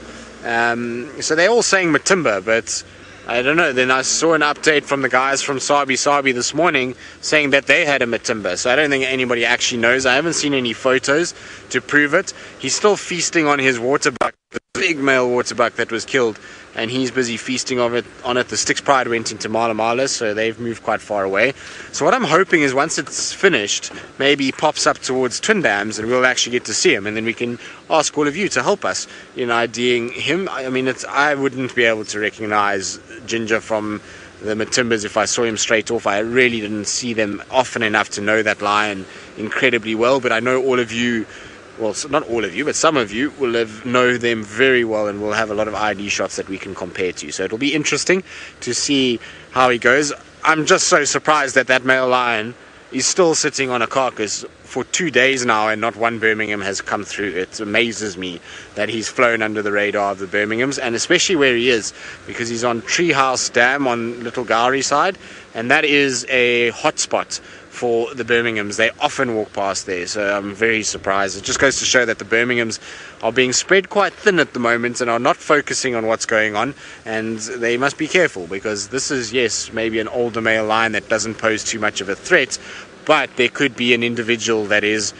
So they're all saying Matimba, but I don't know. Then I saw an update from the guys from Sabi this morning saying that they had a Matimba. So I don't think anybody actually knows. I haven't seen any photos to prove it. He's still feasting on his waterbuck, the big male waterbuck that was killed, and he's busy feasting on it. The Sticks Pride went into Mala, so they've moved quite far away. So what I'm hoping is once it's finished, maybe he pops up towards Twin Dams and we'll actually get to see him, and then we can ask all of you to help us in IDing him. I mean, I wouldn't be able to recognize Ginger from the Matimbas if I saw him straight off. I really didn't see them often enough to know that lion incredibly well, but I know all of you well, not all of you, but some of you will know them very well and will have a lot of ID shots that we can compare to. So it'll be interesting to see how he goes. I'm just so surprised that that male lion is still sitting on a carcass for 2 days now and not one Birmingham has come through. It amazes me that he's flown under the radar of the Birminghams, and especially where he is, because he's on Treehouse Dam on Little Gowrie side, and that is a hotspot for the Birminghams. They often walk past there, so I'm very surprised. It just goes to show that the Birminghams are being spread quite thin at the moment and are not focusing on what's going on, and they must be careful, because this is, yes, maybe an older male lion that doesn't pose too much of a threat, but there could be an individual that is,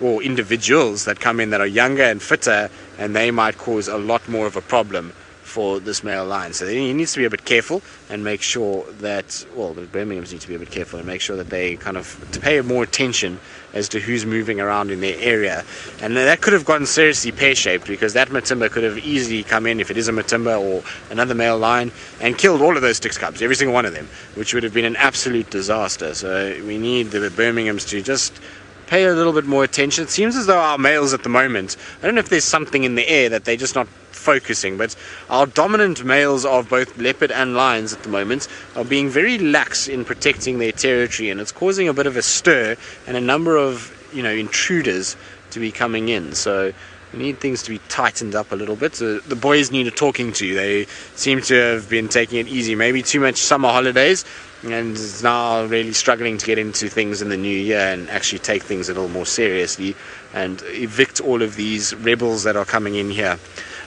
or individuals that come in that are younger and fitter, and they might cause a lot more of a problem for this male lion. So he needs to be a bit careful and make sure that, well, the Birminghams need to be a bit careful and make sure that they kind of to pay more attention as to who's moving around in their area. And that could have gone seriously pear-shaped, because that Matimba could have easily come in, if it is a Matimba or another male lion, and killed all of those Styx cubs, every single one of them, which would have been an absolute disaster. So we need the Birminghams to just pay a little bit more attention. It seems as though our males at the moment, I don't know if there's something in the air that they're just not focusing, but our dominant males of both leopard and lions at the moment are being very lax in protecting their territory, and it's causing a bit of a stir and a number of, intruders to be coming in. So we need things to be tightened up a little bit. So the boys need a talking to. They seem to have been taking it easy, maybe too much summer holidays, and is now really struggling to get into things in the new year and actually take things a little more seriously and evict all of these rebels that are coming in here.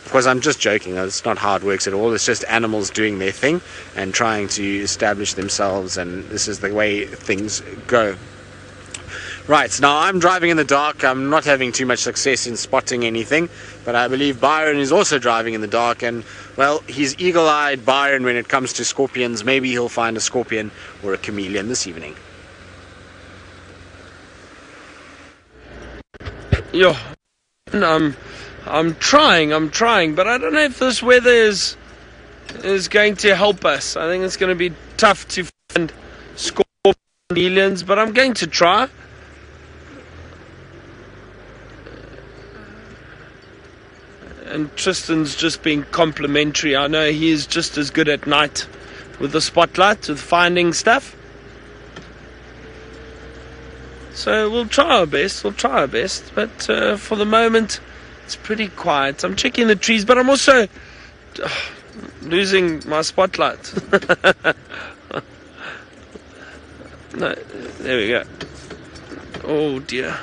Of course, I'm just joking. It's not how it works at all. It's just animals doing their thing and trying to establish themselves, and this is the way things go. Right, now I'm driving in the dark. I'm not having too much success in spotting anything, but I believe Byron is also driving in the dark, and, well, he's eagle-eyed Byron when it comes to scorpions. Maybe he'll find a scorpion or a chameleon this evening. Yo, I'm trying, but I don't know if this weather is going to help us. I think it's going to be tough to find chameleons, but I'm going to try. And Tristan's just being complimentary. I know he is just as good at night with the spotlight, with finding stuff. So we'll try our best, but for the moment it's pretty quiet. I'm checking the trees, but I'm also losing my spotlight. No, there we go. Oh dear.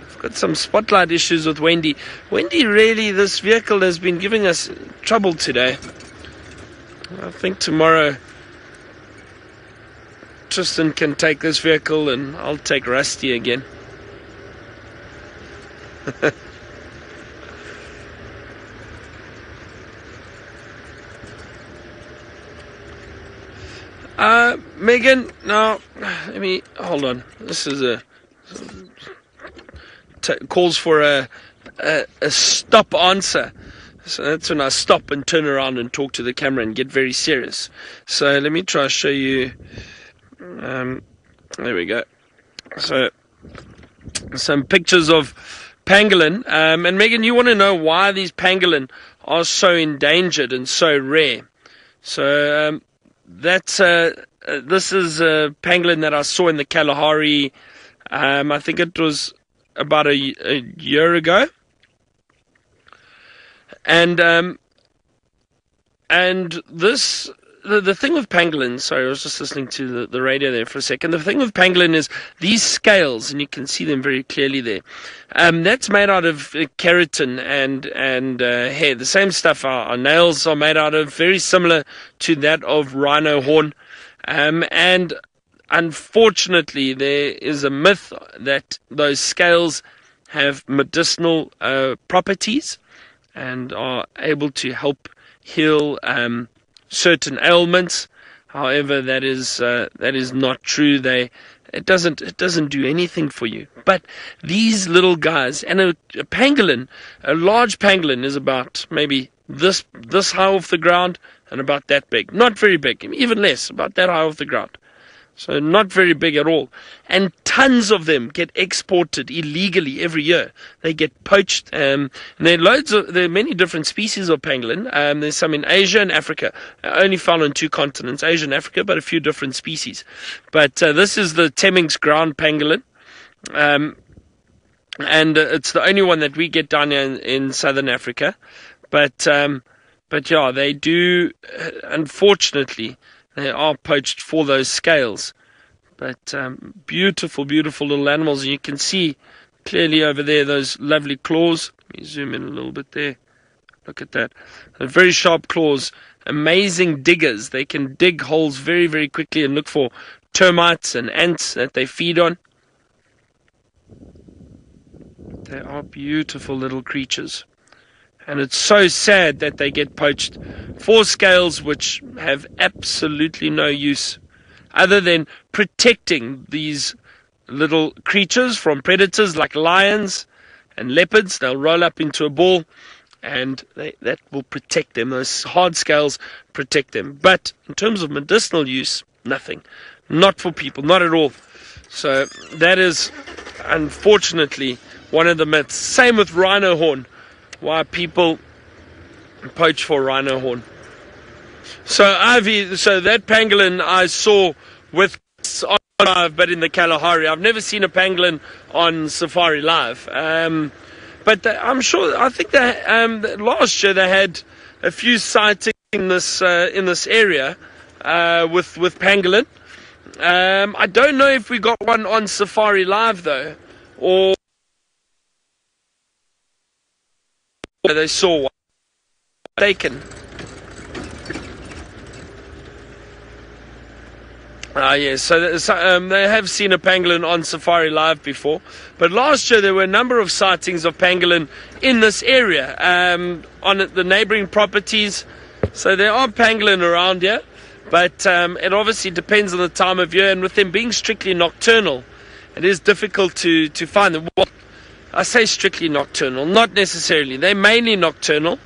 I've got some spotlight issues with Wendy. Wendy, really, this vehicle has been giving us trouble today. I think tomorrow Tristan can take this vehicle and I'll take Rusty again. Megan, now let me hold on. This is calls for a stop answer. So that's when I stop and turn around and talk to the camera and get very serious. So let me try to show you. There we go. So some pictures of pangolin. And Megan, you want to know why these pangolin are so endangered and so rare. So this is a pangolin that I saw in the Kalahari. I think it was about a year ago. And this, the thing with pangolin, sorry, I was just listening to the radio there for a second. The thing with pangolin is these scales, and you can see them very clearly there. That's made out of keratin and hair. The same stuff our nails are made out of, very similar to that of rhino horn. And unfortunately, there is a myth that those scales have medicinal properties and are able to help heal certain ailments. However, that is not true. It doesn't do anything for you. But these little guys, and a pangolin, a large pangolin is about maybe this high off the ground and about that big. Not very big, even less, about that high off the ground. So not very big at all. And tons of them get exported illegally every year. They get poached. And there are many different species of pangolin. There's some in Asia and Africa. Only found on 2 continents, Asia and Africa, but a few different species. But this is the Temminck's ground pangolin. And it's the only one that we get down here in southern Africa. But yeah, they do, unfortunately, they are poached for those scales. But beautiful, beautiful little animals. And you can see clearly over there those lovely claws. Let me zoom in a little bit there. Look at that. They're very sharp claws. Amazing diggers. They can dig holes very, very quickly and look for termites and ants that they feed on. They are beautiful little creatures. And it's so sad that they get poached for scales which have absolutely no use other than protecting these little creatures from predators like lions and leopards. They'll roll up into a ball and that will protect them. Those hard scales protect them. But in terms of medicinal use, nothing. Not for people, not at all. So that is unfortunately one of the myths. Same with rhino horn. Why people poach for rhino horn. So that pangolin I saw with on live, but in the Kalahari. I've never seen a pangolin on Safari Live. But I'm sure. I think that last year they had a few sightings in this area with pangolin. I don't know if we got one on Safari Live though, or they saw one taken. Yes, so they have seen a pangolin on Safari Live before. But last year there were a number of sightings of pangolin in this area, on the neighboring properties. So there are pangolin around here, but it obviously depends on the time of year. And with them being strictly nocturnal, it is difficult to find them. Well, I say strictly nocturnal, not necessarily. They're mainly nocturnal.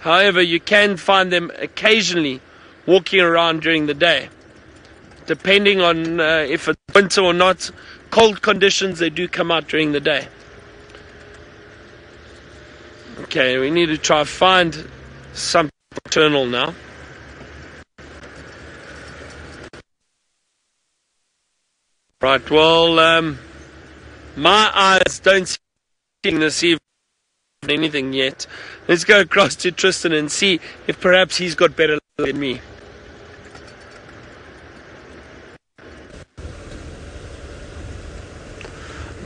However, you can find them occasionally walking around during the day. Depending on if it's winter or not, cold conditions, they do come out during the day. Okay, we need to try to find some nocturnal now. Right, well, my eyes don't see this evening anything yet. Let's go across to Tristan and see if perhaps he's got better luck than me.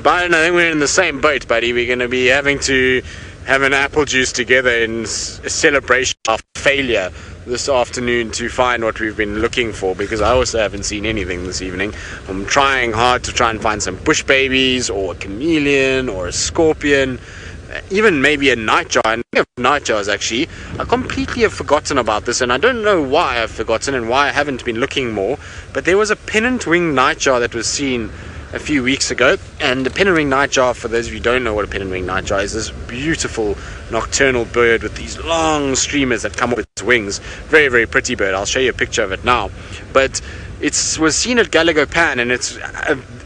Byron, I think we're in the same boat, buddy. We're going to be having to have an apple juice together in celebration of failure this afternoon to find what we've been looking for, because I also haven't seen anything this evening. I'm trying hard to try and find some bush babies or a chameleon or a scorpion, even maybe a nightjar. And nightjars, actually, I completely have forgotten about this, and I don't know why I've forgotten and why I haven't been looking more. But there was a pennant-winged nightjar that was seen a few weeks ago, and the pennant-winged nightjar, for those of you who don't know what a pennant-winged nightjar is, this beautiful nocturnal bird with these long streamers that come up with its wings. Very, very pretty bird. I'll show you a picture of it now. But it was seen at Gallagher Pan, and it's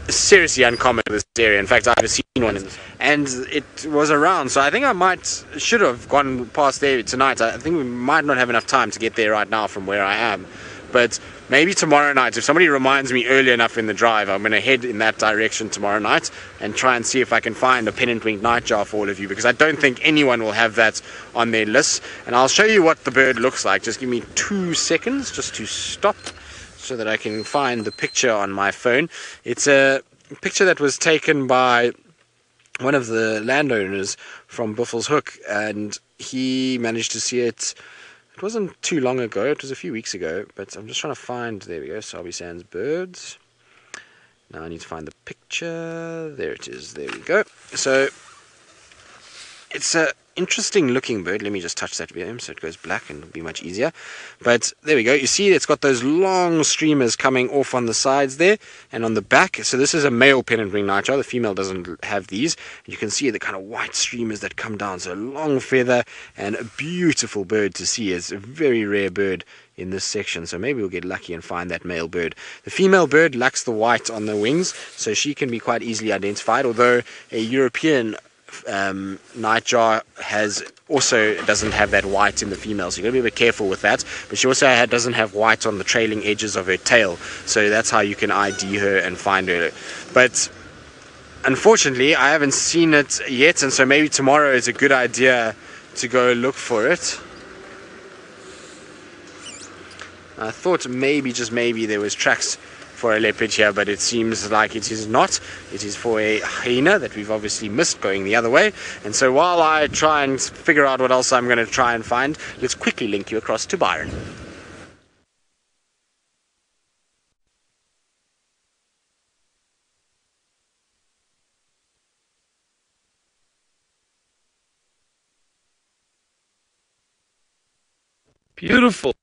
seriously uncommon in this area. In fact, I've seen one, and it was around. So I think I should have gone past there tonight. I think we might not have enough time to get there right now from where I am. But maybe tomorrow night, if somebody reminds me early enough in the drive, I'm going to head in that direction tomorrow night and try and see if I can find a pennant-winged nightjar for all of you, because I don't think anyone will have that on their list. And I'll show you what the bird looks like. Just give me 2 seconds just to stop so that I can find the picture on my phone. It's a picture that was taken by one of the landowners from Buffelshoek, and he managed to see it. It wasn't too long ago, it was a few weeks ago, but I'm just trying to find, there we go, Sabi Sands birds. Now I need to find the picture. There it is, there we go. So, it's a interesting looking bird. Let me just touch that VM so it goes black and it'll be much easier. But there we go. You see it's got those long streamers coming off on the sides there and on the back. So this is a male pennant-winged nightjar. The female doesn't have these. You can see the kind of white streamers that come down. So a long feather and a beautiful bird to see. It's a very rare bird in this section, so maybe we'll get lucky and find that male bird. The female bird lacks the white on the wings, so she can be quite easily identified, although a European nightjar doesn't have that white in the female, so you've got to be a bit careful with that. But she also doesn't have white on the trailing edges of her tail, so that's how you can ID her and find her. But unfortunately I haven't seen it yet, and so maybe tomorrow is a good idea to go look for it. I thought maybe, just maybe, there was tracks for a leopard here, but it seems like it is not. It is for a hyena that we've obviously missed going the other way. And so while I try and figure out what else I'm going to try and find, let's quickly link you across to Byron. Beautiful.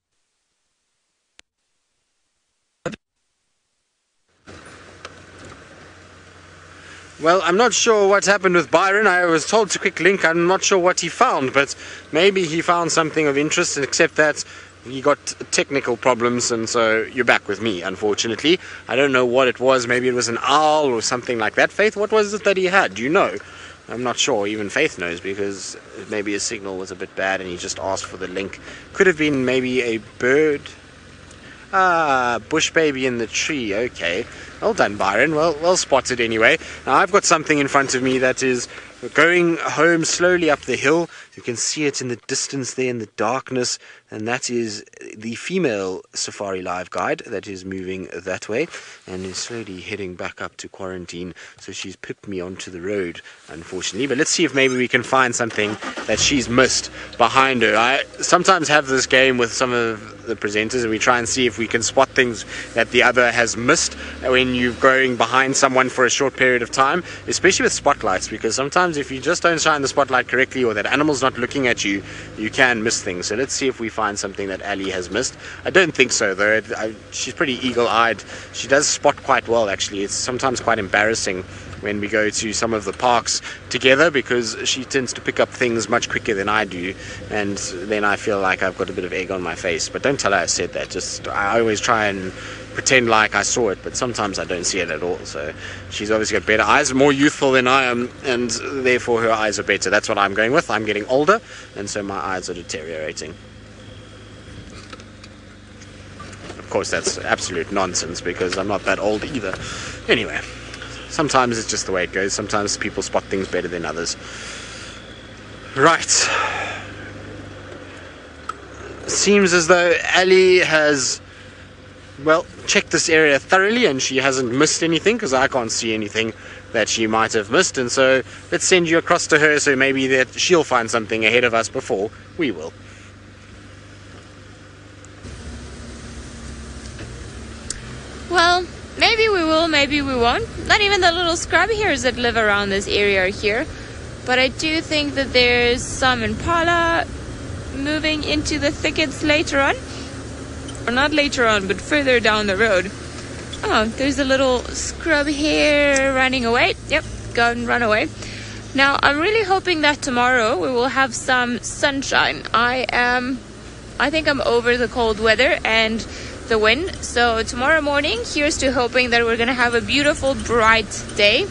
Well, I'm not sure what happened with Byron. I was told to quick link. I'm not sure what he found, but maybe he found something of interest, except that he got technical problems, and so you're back with me, unfortunately. I don't know what it was. Maybe it was an owl or something like that. Faith, what was it that he had? Do you know? I'm not sure. Even Faith knows, because maybe his signal was a bit bad and he just asked for the link. Could have been maybe a bird. Ah, bush baby in the tree. Okay. Well done, Byron. Well spotted anyway. Now I've got something in front of me that is going home slowly up the hill. You can see it in the distance there in the darkness, and that is the female Safari Live guide that is moving that way and is slowly heading back up to quarantine. So she's pipped me onto the road, unfortunately. But let's see if maybe we can find something that she's missed behind her. I sometimes have this game with some of the presenters, and we try and see if we can spot things that the other has missed when you're going behind someone for a short period of time, especially with spotlights, because sometimes if you just don't shine the spotlight correctly, or that animal's not looking at you, you can miss things. So let's see if we find something that Ali has missed. I don't think so, though. She's pretty eagle-eyed. She does spot quite well, actually. It's sometimes quite embarrassing when we go to some of the parks together, because she tends to pick up things much quicker than I do, and then I feel like I've got a bit of egg on my face. But don't tell her I said that. I always try and pretend like I saw it, but sometimes I don't see it at all. So she's obviously got better eyes, more youthful than I am, and therefore her eyes are better. That's what I'm going with. I'm getting older, and so my eyes are deteriorating. Of course, that's absolute nonsense, because I'm not that old either. Anyway, sometimes it's just the way it goes. Sometimes people spot things better than others. Right. Seems as though Ali has, well, checked this area thoroughly, and she hasn't missed anything, because I can't see anything that she might have missed. And so let's send you across to her, so maybe that she'll find something ahead of us before we will. Well, maybe we will, maybe we won't. Not even the little scrub hares that live around this area are here. But I do think that there's some impala moving into the thickets later on. Or not later on, but further down the road. Oh, there's a little scrub hare running away. Yep, go and run away. Now, I'm really hoping that tomorrow we will have some sunshine. I think I'm over the cold weather and the wind. So tomorrow morning, here's to hoping that we're going to have a beautiful, bright day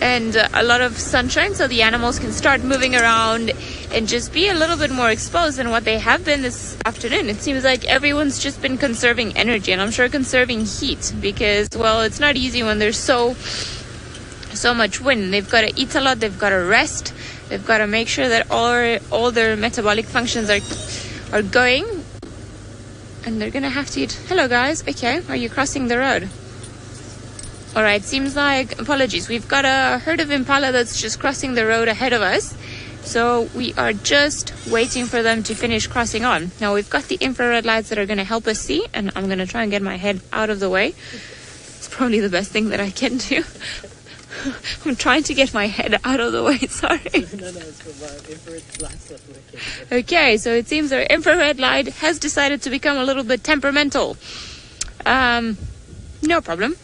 and a lot of sunshine, so the animals can start moving around and just be a little bit more exposed than what they have been this afternoon. It seems like everyone's just been conserving energy, and I'm sure conserving heat, because, well, it's not easy when there's so much wind. They've got to eat a lot, they've got to rest, they've got to make sure that all their metabolic functions are going, and they're gonna have to eat. Hello guys. Okay, are you crossing the road? All right, seems like, apologies, we've got a herd of impala that's just crossing the road ahead of us. So we are just waiting for them to finish crossing on. Now we've got the infrared lights that are going to help us see, and I'm going to try and get my head out of the way. It's probably the best thing that I can do. I'm trying to get my head out of the way, sorry. No, it's for my infrared lights not working. Okay, so it seems our infrared light has decided to become a little bit temperamental. No problem.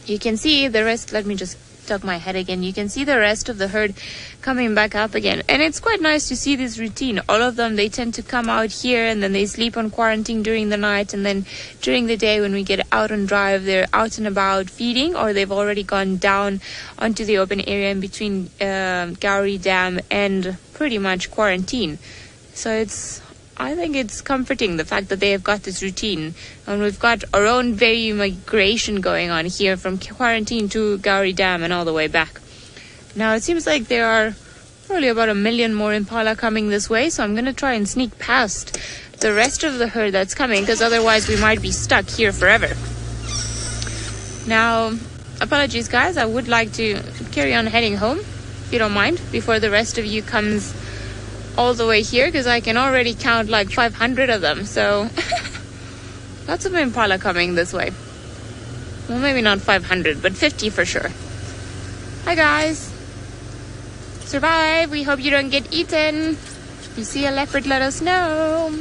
You can see the rest. Let me just stuck my head again. You can see the rest of the herd coming back up again. And it's quite nice to see this routine. All of them, they tend to come out here and then they sleep on quarantine during the night. And then during the day when we get out and drive, they're out and about feeding, or they've already gone down onto the open area in between Gowrie Dam and pretty much quarantine. So I think it's comforting, the fact that they have got this routine, and we've got our own very migration going on here from quarantine to Gowrie Dam and all the way back. Now it seems like there are probably about 1 million more impala coming this way, so I'm going to try and sneak past the rest of the herd that's coming, because otherwise we might be stuck here forever. Now, apologies guys, I would like to carry on heading home, if you don't mind, before the rest of you comes all the way here, because I can already count like 500 of them. So lots of impala coming this way. Well, maybe not 500, but 50 for sure. Hi guys, survive. We hope you don't get eaten. If you see a leopard, let us know.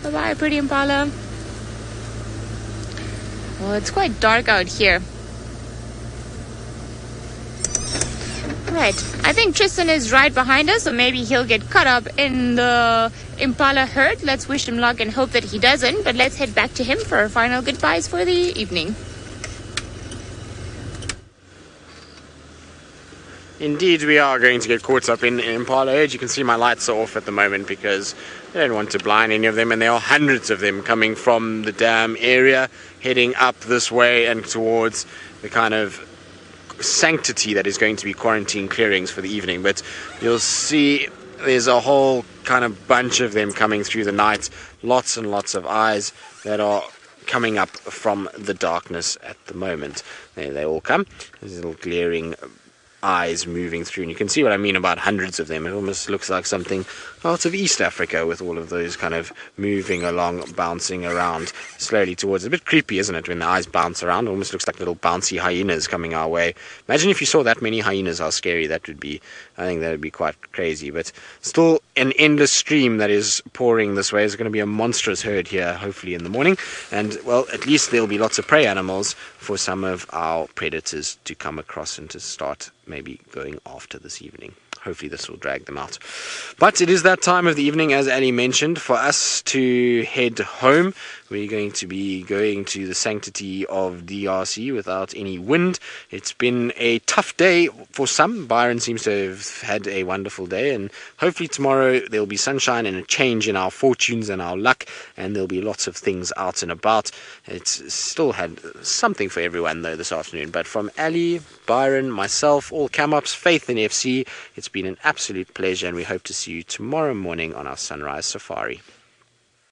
Bye bye, pretty impala. Well, it's quite dark out here. Right, I think Tristan is right behind us, so maybe he'll get caught up in the impala herd. Let's wish him luck and hope that he doesn't, but let's head back to him for our final goodbyes for the evening. Indeed, we are going to get caught up in impala herd. You can see my lights are off at the moment because I don't want to blind any of them, and there are hundreds of them coming from the dam area, heading up this way and towards the kind of sanctity that is going to be quarantine clearings for the evening. But you'll see there's a whole kind of bunch of them coming through the night, lots and lots of eyes that are coming up from the darkness at the moment. There they all come, these little glaring eyes moving through, and you can see what I mean about hundreds of them. It almost looks like something out of East Africa, with all of those kind of moving along, bouncing around slowly towards. A bit creepy, isn't it, when the eyes bounce around? It almost looks like little bouncy hyenas coming our way. Imagine if you saw that many hyenas, how scary that would be. I think that would be quite crazy, but still an endless stream that is pouring this way. There's going to be a monstrous herd here, hopefully in the morning, and well, at least there'll be lots of prey animals for some of our predators to come across and to start maybe going after this evening. Hopefully this will drag them out. But it is that time of the evening, as Ali mentioned, for us to head home. We're going to be going to the sanctity of DRC without any wind. It's been a tough day for some. Byron seems to have had a wonderful day, and hopefully tomorrow there'll be sunshine and a change in our fortunes and our luck, and there'll be lots of things out and about. It's still had something for everyone though this afternoon. But from Ali, Byron, myself, all Cam-Ups, Faith and FC, it's been an absolute pleasure, and we hope to see you tomorrow morning on our sunrise safari.